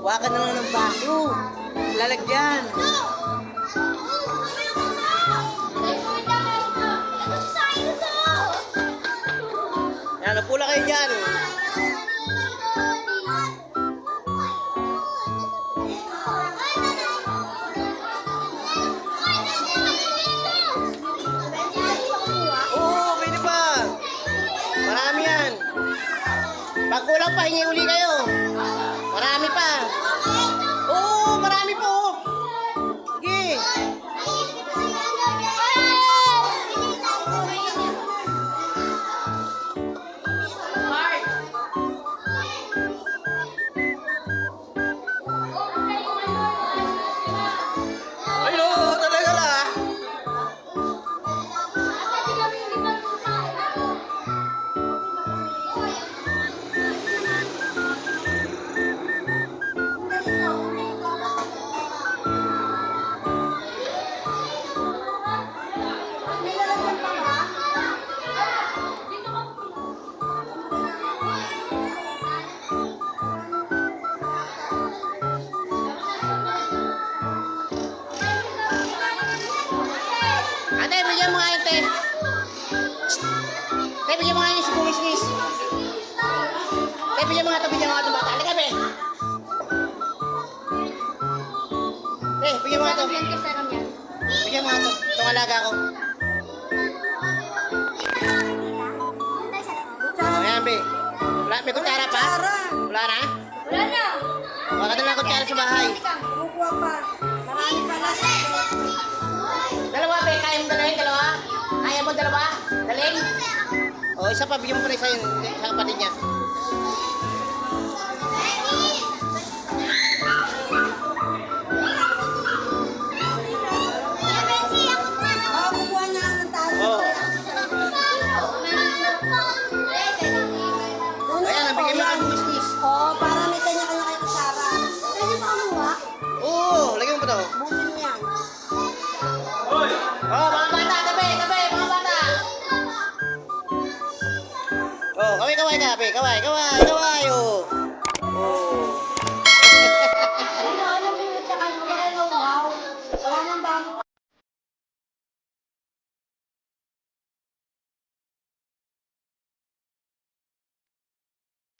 Kuha ka na lang ng baso. Lalagyan. Yan, napula kayo dyan. Oo, pwede pa. Marami yan. Pag kulang pa, hingi uli kayo. Marami pa. Oo, marami po. Sige. Ay, no, talaga lang. Ate, bigyan mo nga yun, te. Te, bigyan mo nga yun si Bumisnis. Te, bigyan mo nga ito, bigyan mo nga ito bata. Halika, be. Te, bigyan mo nga ito. Bigyan mo nga ito. Itong alaga ko. Ayan, be. Wala, may kutsara pa? Wala na? Wala na. Wala ka na lang kutsara sa bahay. Kumukuha pa. Marami pa na sa Dalawa, be. Kaya mo dalhin, dalawa? Kaya mo dalawa? Dalhin? O, isa pa. Bigyan mo pa rin sa'yo. Sa kapatid niya. Oo, kukuha niya ang talo. Oo. Ayan, nabigyan mo ang Bumisnis. Oo, para may kanya-kanya kayo kutsara. Pwede pa kumuha? Oo, lagyan mo pa ito. Busin niya. Oh, mga bata, tabi, tabi, mga bata. Oh, kaway, kaway, kape, kaway, kaway, kaway.